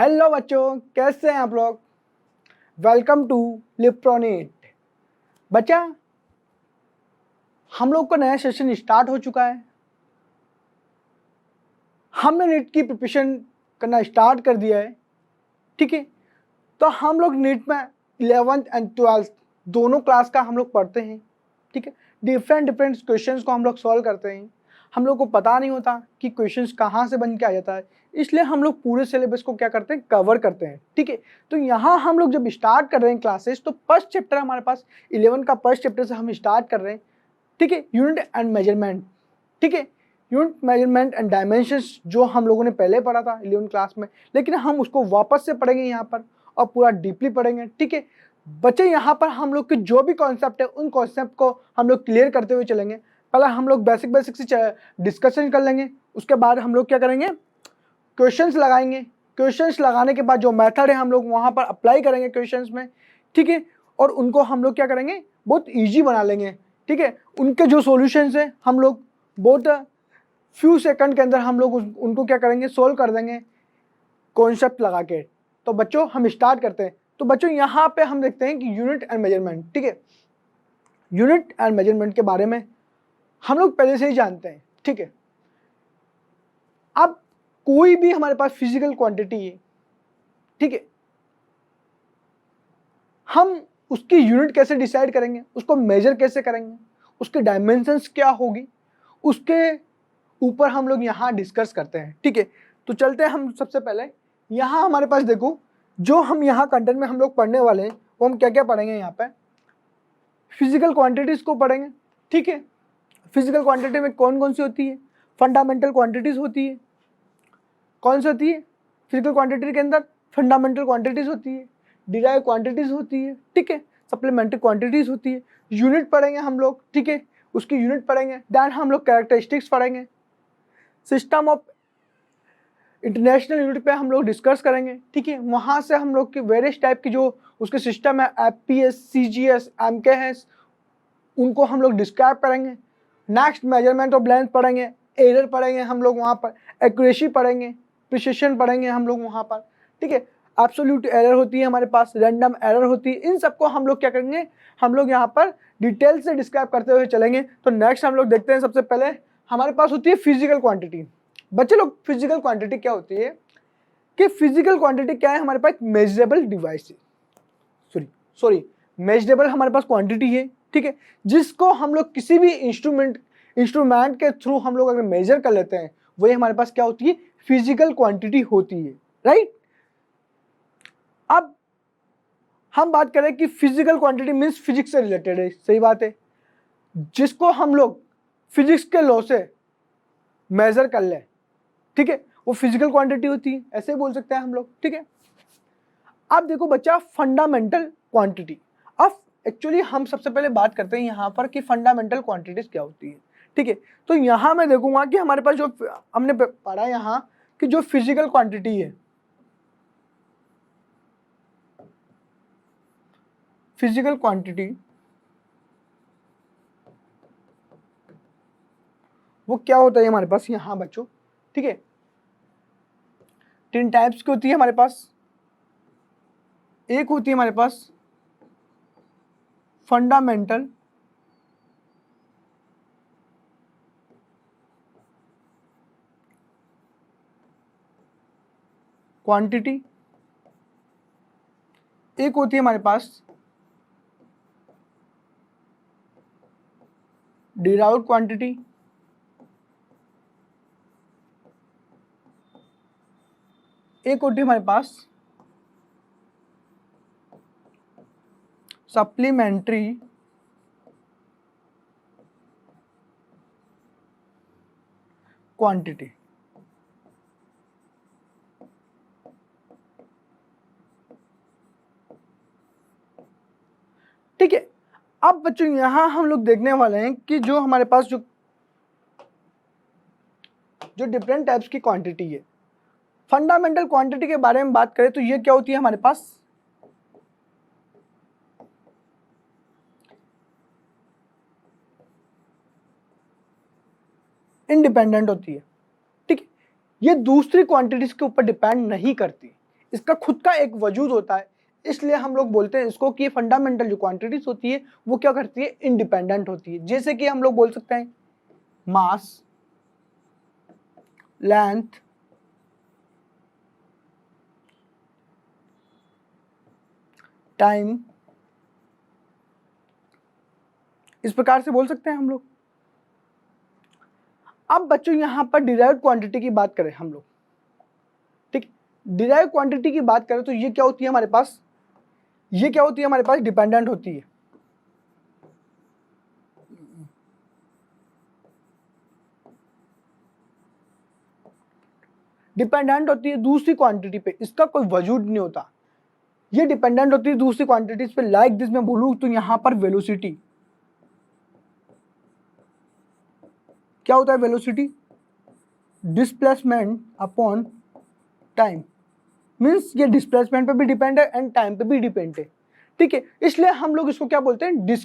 Hello बच्चों, कैसे हैं आप लोग। वेलकम टू लिप्रोनेट। बच्चा, हम लोग का नया सेशन स्टार्ट हो चुका है। हमने नीट की प्रिपरेशन करना स्टार्ट कर दिया है। ठीक है, तो हम लोग नीट में 11th एंड 12th दोनों क्लास का हम लोग पढ़ते हैं। ठीक है, डिफरेंट क्वेश्चंस को हम लोग सॉल्व करते हैं। हम लोग को पता नहीं होता कि क्वेश्चंस कहाँ से बन के आ जाता है, इसलिए हम लोग पूरे सिलेबस को क्या करते हैं, कवर करते हैं। ठीक है, तो यहाँ हम लोग जब स्टार्ट कर रहे हैं क्लासेस, तो फर्स्ट चैप्टर हमारे पास 11 का फर्स्ट चैप्टर से हम स्टार्ट कर रहे हैं। ठीक है, यूनिट एंड मेजरमेंट। ठीक है, यूनिट मेजरमेंट एंड डायमेंशंस जो हम लोगों ने पहले पढ़ा था 11 क्लास में, लेकिन हम उसको वापस से पढ़ेंगे यहाँ पर और पूरा डीपली पढ़ेंगे। ठीक है बच्चे, यहाँ पर हम लोग के जो भी कॉन्सेप्ट है उन कॉन्सेप्ट को हम लोग क्लियर करते हुए चलेंगे। पहले हम लोग बेसिक से डिस्कशन कर लेंगे, उसके बाद हम लोग क्या करेंगे, क्वेश्चंस लगाएंगे। क्वेश्चंस लगाने के बाद जो मेथड है हम लोग वहाँ पर अप्लाई करेंगे क्वेश्चंस में। ठीक है, और उनको हम लोग क्या करेंगे, बहुत ईजी बना लेंगे। ठीक है, उनके जो सॉल्यूशंस है हम लोग बहुत फ्यू सेकंड के अंदर हम लोग उनको क्या करेंगे, सोल्व कर देंगे कॉन्सेप्ट लगा के। तो बच्चों हम स्टार्ट करते हैं। तो बच्चों यहाँ पे हम देखते हैं कि यूनिट एंड मेजरमेंट। ठीक है, यूनिट एंड मेजरमेंट के बारे में हम लोग पहले से ही जानते हैं। ठीक है, अब कोई भी हमारे पास फिजिकल क्वांटिटी है, ठीक है, हम उसकी यूनिट कैसे डिसाइड करेंगे, उसको मेजर कैसे करेंगे, उसके डायमेंशंस क्या होगी, उसके ऊपर हम लोग यहाँ डिस्कस करते हैं। ठीक है, तो चलते हैं हम सबसे पहले यहाँ हमारे पास देखो, जो हम यहाँ कंटेंट में हम लोग पढ़ने वाले हैं वो हम क्या क्या पढ़ेंगे। यहाँ पे फिजिकल क्वांटिटीज को पढ़ेंगे। ठीक है, फिजिकल क्वांटिटी में कौन कौन सी होती है, फंडामेंटल क्वांटिटीज होती है। कौन सी होती है फिजिकल क्वांटिटी के अंदर, फंडामेंटल क्वांटिटीज होती है, डिराइव क्वांटिटीज होती है। ठीक है, सप्लीमेंट्री क्वांटिटीज होती है। यूनिट पढ़ेंगे हम लोग। ठीक है, उसकी यूनिट पढ़ेंगे। देन हम लोग कैरेक्टरिस्टिक्स पढ़ेंगे। सिस्टम ऑफ इंटरनेशनल यूनिट पे हम लोग डिस्कस करेंगे। ठीक है, वहाँ से हम लोग की वेरियस टाइप की जो उसके सिस्टम है, एफपीएस, सीजीएस, एमकेएस, उनको हम लोग डिस्क्राइब करेंगे। नेक्स्ट मेजरमेंट ऑफ लेंथ पढ़ेंगे, एरर पढ़ेंगे हम लोग वहाँ पर, एक्यूरेसी पढ़ेंगे, प्रिसिशन पढ़ेंगे हम लोग वहाँ पर। ठीक है, एब्सोल्यूट एरर होती है हमारे पास, रैंडम एरर होती है। इन सबको हम लोग क्या करेंगे, हम लोग यहाँ पर डिटेल से डिस्क्राइब करते हुए चलेंगे। तो नेक्स्ट हम लोग देखते हैं, सबसे पहले हमारे पास होती है फिजिकल क्वांटिटी। बच्चे लोग, फिजिकल क्वांटिटी क्या होती है कि फिजिकल क्वांटिटी क्या है, हमारे पास मेजरेबल डिवाइस है, सॉरी मेजरेबल हमारे पास क्वांटिटी है। ठीक है, जिसको हम लोग किसी भी इंस्ट्रूमेंट के थ्रू हम लोग अगर मेजर कर लेते हैं, वही हमारे पास क्या होती है, फिजिकल क्वांटिटी होती है। राइट, अब हम बात करें कि फिजिकल क्वांटिटी मीन्स फिजिक्स से रिलेटेड है। सही बात है, जिसको हम लोग फिजिक्स के लॉ से मेजर कर ले, ठीक है, वो फिजिकल क्वांटिटी होती है, ऐसे ही बोल सकते हैं हम लोग। ठीक है, अब देखो बच्चा, फंडामेंटल क्वांटिटी। अब एक्चुअली हम सबसे पहले बात करते हैं यहाँ पर कि फंडामेंटल क्वांटिटीज क्या होती है। ठीक है, तो यहाँ मैं देखूंगा कि हमारे पास जो हमने पढ़ा यहाँ कि जो फिजिकल क्वांटिटी है, फिजिकल क्वांटिटी वो क्या होता है हमारे पास यहाँ बच्चों। ठीक है, 3 टाइप्स की होती है हमारे पास। एक होती है हमारे पास फंडामेंटल क्वांटिटी, एक होती है हमारे पास डिराइव्ड क्वांटिटी, एक होती है हमारे पास सप्लीमेंट्री क्वांटिटी। ठीक है, अब बच्चों यहां हम लोग देखने वाले हैं कि जो हमारे पास जो डिफरेंट टाइप्स की क्वांटिटी है, फंडामेंटल क्वांटिटी के बारे में बात करें तो ये क्या होती है हमारे पास, इंडिपेंडेंट होती है। ठीक है, ये दूसरी क्वांटिटीज के ऊपर डिपेंड नहीं करती, इसका खुद का एक वजूद होता है, इसलिए हम लोग बोलते हैं इसको कि फंडामेंटल जो क्वांटिटीज होती है वो क्या करती है, इंडिपेंडेंट होती है। जैसे कि हम लोग बोल सकते हैं मास, लेंथ, टाइम, इस प्रकार से बोल सकते हैं हम लोग। अब बच्चों यहां पर डिराइव्ड क्वांटिटी की बात करें हम लोग, ठीक, डिराइव्ड क्वांटिटी की बात करें तो ये क्या होती है हमारे पास, ये क्या होती है हमारे पास, डिपेंडेंट होती है। डिपेंडेंट होती है दूसरी क्वांटिटी पे, इसका कोई वजूद नहीं होता। ये डिपेंडेंट होती है दूसरी क्वांटिटीज पे। लाइक दिस मैं बोलूं तो यहां पर वेलोसिटी, क्या होता है velocity, displacement upon time, means ये डिस्प्लेसमेंट पे भी डिपेंड है एंड टाइम पे भी डिपेंड है, ठीक है। इसलिए हम लोग इसको क्या बोलते हैं,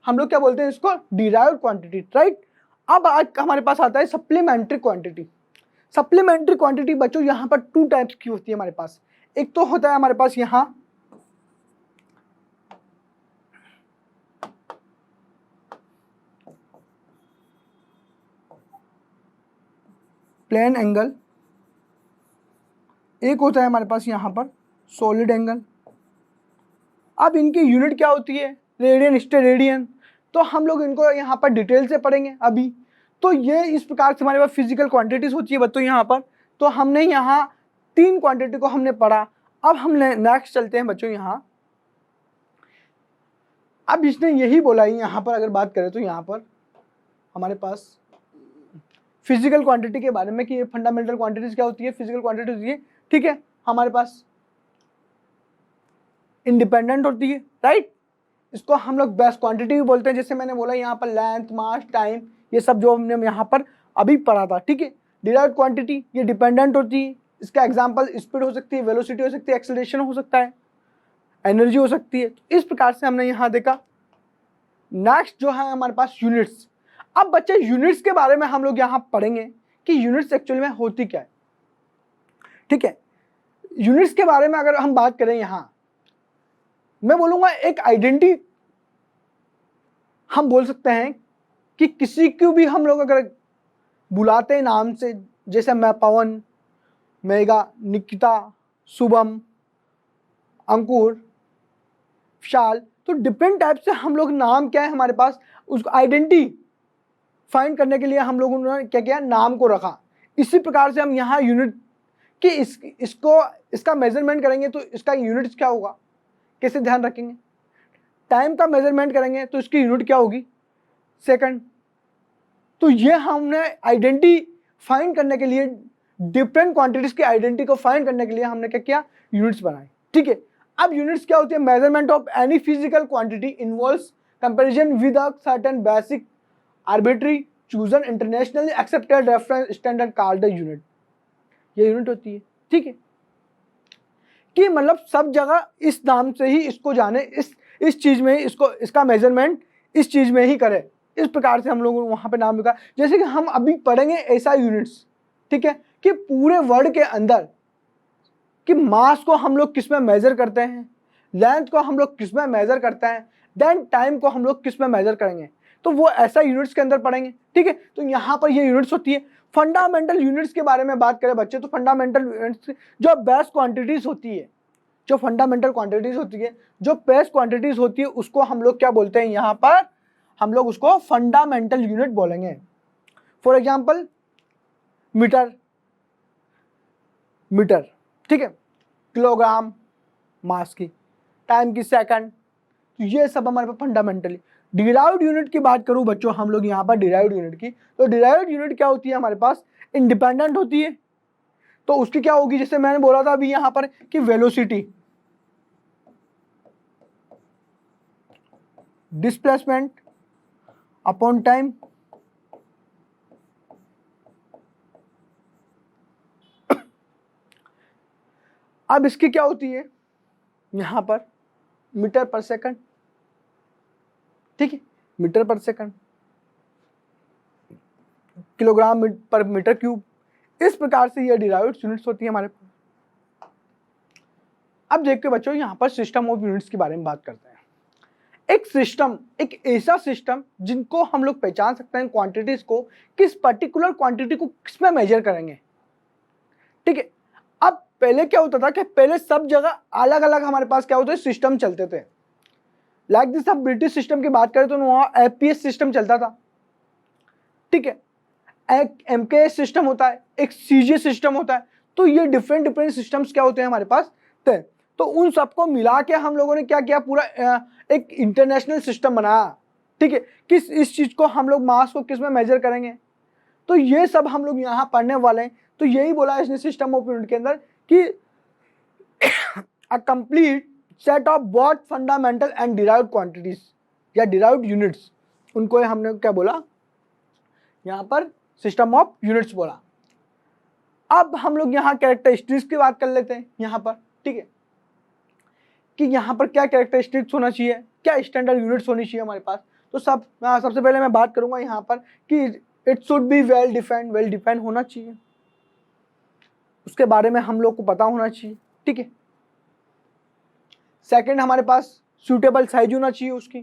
हम लोग क्या बोलते हैं इसको, डिराइव्ड क्वांटिटी, राइट। अब आज हमारे पास आता है सप्लीमेंट्री क्वांटिटी। सप्लीमेंट्री क्वांटिटी बच्चों यहाँ पर टू टाइप्स की होती है हमारे पास। एक तो होता है हमारे पास यहाँ प्लेन एंगल, एक होता है हमारे पास यहाँ पर सॉलिड एंगल। अब इनकी यूनिट क्या होती है, रेडियन स्टेरेडियन। तो हम लोग इनको यहाँ पर डिटेल से पढ़ेंगे अभी। तो ये इस प्रकार से हमारे पास फिजिकल क्वांटिटीज होती है बच्चों यहाँ पर। तो हमने यहाँ तीन क्वांटिटी को हमने पढ़ा। अब हम नेक्स्ट चलते हैं बच्चों यहाँ। अब इसने यही बोला ही यहाँ पर, अगर बात करें तो यहाँ पर हमारे पास फिजिकल क्वांटिटी के बारे में कि ये फंडामेंटल क्वांटिटीज क्या होती है, फिजिकल क्वांटिटी होती है, ठीक है। हमारे पास इंडिपेंडेंट होती है, राइट। इसको हम लोग बेस्ट क्वांटिटी भी बोलते हैं। जैसे मैंने बोला यहाँ पर लेंथ, मास, टाइम, ये सब जो हमने यहाँ पर अभी पढ़ा था, ठीक है। डिराइव्ड क्वांटिटी ये डिपेंडेंट होती है। इसका एग्जांपल स्पीड हो सकती है, वेलोसिटी हो सकती है, एक्सेलरेशन हो सकता है, एनर्जी हो सकती है। तो इस प्रकार से हमने यहाँ देखा। नेक्स्ट जो है हमारे पास यूनिट्स। अब बच्चे यूनिट्स के बारे में हम लोग यहाँ पढ़ेंगे कि यूनिट्स एक्चुअली में होती क्या है, ठीक है। यूनिट्स के बारे में अगर हम बात करें, यहाँ मैं बोलूंगा एक आइडेंटिटी हम बोल सकते हैं कि किसी को भी हम लोग अगर बुलाते हैं नाम से, जैसे मैं पवन, मेगा, निकिता, शुभम, अंकुर, विशाल, तो डिफरेंट टाइप से हम लोग नाम क्या है हमारे पास, उसको आइडेंटिटी फाइंड करने के लिए हम लोगों ने क्या किया, नाम को रखा। इसी प्रकार से हम यहाँ यूनिट कि इसका मेजरमेंट करेंगे तो इसका यूनिट क्या होगा, कैसे ध्यान रखेंगे। टाइम का मेजरमेंट करेंगे तो इसकी यूनिट क्या होगी, सेकंड। तो ये हमने आइडेंटिटी फाइंड करने के लिए, डिफरेंट क्वांटिटीज की आइडेंटिटी को फाइंड करने के लिए हमने क्या किया, यूनिट्स बनाए, ठीक है। अब यूनिट्स क्या होती है, measurement of any physical quantity involves comparison with a certain basic arbitrary chosen internationally accepted reference standard called unit. ये यूनिट होती है, ठीक है, कि मतलब सब जगह इस नाम से ही इसको जाने, इस चीज में ही इसको, इसका मेजरमेंट इस चीज में ही करे। इस प्रकार से हम लोगों ने वहां पे नाम लिखा। जैसे कि हम अभी पढ़ेंगे ऐसा यूनिट्स, ठीक है, कि पूरे वर्ल्ड के अंदर कि मास को हम लोग किस में मेजर करते हैं, लेंथ को हम लोग किस में मेजर करते हैं, देन टाइम को हम लोग किस में मेजर करेंगे। तो वो ऐसा यूनिट्स के अंदर पढ़ेंगे, ठीक है। तो यहाँ पर ये यूनिट्स होती है। फंडामेंटल यूनिट्स के बारे में बात करें बच्चे, तो फंडामेंटल यूनिट्स जो बेस्ट क्वांटिटीज होती है, जो फंडामेंटल क्वांटिटीज होती है, जो बेस्ट क्वांटिटीज होती है, उसको हम लोग क्या बोलते हैं, यहाँ पर हम लोग उसको फंडामेंटल यूनिट बोलेंगे। फॉर एग्जाम्पल मीटर, मीटर, ठीक है, किलोग्राम मास की, टाइम की सेकंड, तो ये सब हमारे पास फंडामेंटली। डिराइव्ड यूनिट की बात करूं बच्चों हम लोग यहाँ पर डिराइव्ड यूनिट की, तो डिराइव्ड यूनिट क्या होती है हमारे पास, इंडिपेंडेंट होती है। तो उसकी क्या होगी, जैसे मैंने बोला था अभी यहाँ पर कि वेलोसिटी, डिस्प्लेसमेंट अपॉन टाइम, अब इसकी क्या होती है यहाँ पर मीटर पर सेकंड, ठीक है, मीटर पर सेकंड, किलोग्राम पर मीटर क्यूब। इस प्रकार से ये डिराइव्ड यूनिट्स होती है हमारे पास। अब देखिए बच्चों, यहाँ पर सिस्टम ऑफ यूनिट्स के बारे में बात करते हैं। एक सिस्टम एक ऐसा सिस्टम जिनको हम लोग पहचान सकते हैं क्वांटिटीज को, किस पर्टिकुलर क्वांटिटी को किसमें मेजर करेंगे। ठीक है, अब पहले क्या होता था कि पहले सब जगह अलग अलग हमारे पास क्या होते थे, सिस्टम चलते थे। लाइक दिस, अब ब्रिटिश सिस्टम की बात करें तो वहां एफपीएस सिस्टम चलता था। ठीक है, एक एमकेएस सिस्टम होता है, एक सीजे सिस्टम होता है। तो ये डिफरेंट डिफरेंट सिस्टम्स क्या होते हैं हमारे पास थे। तो उन सबको मिला के हम लोगों ने क्या किया, पूरा एक इंटरनेशनल सिस्टम बनाया। ठीक है, किस इस चीज को हम लोग मास को किस में मेजर करेंगे, तो ये सब हम लोग यहाँ पढ़ने वाले हैं। तो यही बोला इसने सिस्टम ऑफ यूनिट के अंदर कि a complete set of both fundamental and derived quantities या डिराइव्ड यूनिट्स, उनको हमने क्या बोला यहाँ पर, सिस्टम ऑफ यूनिट्स बोला। अब हम लोग यहाँ कैरेक्टरिस्टिक्स की बात कर लेते हैं यहाँ पर। ठीक है, कि यहाँ पर क्या कैरेक्टरिस्टिक्स होना चाहिए, क्या स्टैंडर्ड यूनिट्स होनी चाहिए हमारे पास। तो सबसे पहले मैं बात करूंगा यहाँ पर कि it should be well defined होना चाहिए, उसके बारे में हम लोग को पता होना चाहिए। ठीक है, सेकंड हमारे पास सूटेबल साइज होना चाहिए उसकी।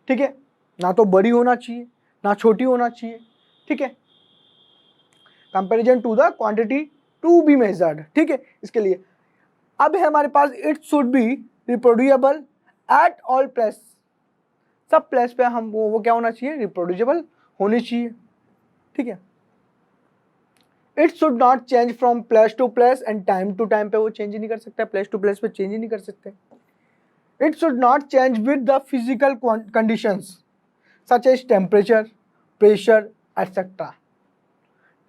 ठीक है, ना तो बड़ी होना चाहिए ना छोटी होना चाहिए। ठीक है, comparison to the quantity to be measured. ठीक है, इसके लिए अब है हमारे पास it should be reproducible at all place, सब प्लेस पे हम वो क्या होना चाहिए, रिप्रोड्यूसेबल होनी चाहिए। ठीक है, it should not change from place to place and time to time पे वो चेंज ही नहीं कर सकता, प्लेस टू प्लेस पे चेंज ही नहीं कर सकते। It should not change with the physical conditions such as temperature, pressure etcetera.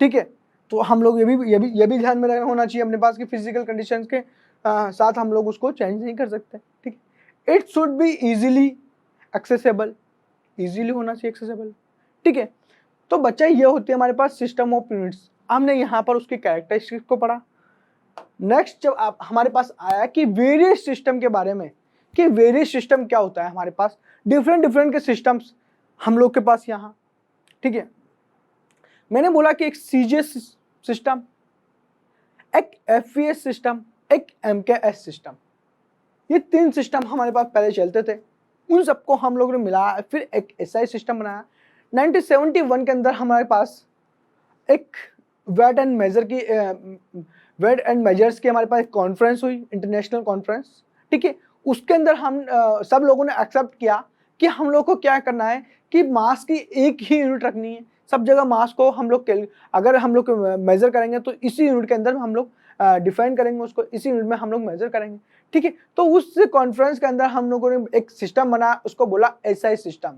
ठीक है, तो हम लोग ये भी ध्यान में होना चाहिए अपने पास कि फिजिकल कंडीशंस के साथ हम लोग उसको चेंज नहीं कर सकते। ठीक है, it should be easily accessible, easily होना चाहिए एक्सेसिबल। ठीक है, तो बच्चा ये होती है हमारे पास सिस्टम ऑफ यूनिट्स। हमने यहाँ पर उसकी कैरेक्टरिस्टिक्स को पढ़ा। नेक्स्ट जब आप हमारे पास आया कि वेरियस सिस्टम के बारे में, कि वेरियस सिस्टम क्या होता है, हमारे पास डिफरेंट डिफरेंट के सिस्टम्स हम लोग के पास यहाँ। ठीक है, मैंने बोला कि एक सीजे सिस्टम, एक एफवीएस सिस्टम, एक एमकेएस सिस्टम, ये तीन सिस्टम हमारे पास पहले चलते थे। उन सबको हम लोगों ने मिलाया, फिर एक एसआई सिस्टम बनाया। 1971 के अंदर हमारे पास एक वेट एंड मेजर्स की हमारे पास एक कॉन्फ्रेंस हुई, इंटरनेशनल कॉन्फ्रेंस। ठीक है, उसके अंदर हम सब लोगों ने एक्सेप्ट किया कि हम लोग को क्या करना है कि मास की एक ही यूनिट रखनी है। सब जगह मास को हम लोग अगर हम लोग मेजर करेंगे तो इसी यूनिट के अंदर हम लोग डिफाइन करेंगे उसको, इसी यूनिट में हम लोग मेजर करेंगे। ठीक है, तो उस कॉन्फ्रेंस के अंदर हम लोगों ने एक सिस्टम बनाया, उसको बोला एसआई सिस्टम।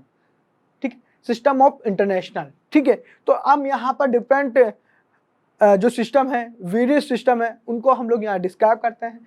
ठीक, सिस्टम ऑफ इंटरनेशनल। ठीक है, तो हम यहाँ पर डिफरेंट जो सिस्टम है, वेरियस सिस्टम है, उनको हम लोग यहाँ डिस्क्राइब करते हैं।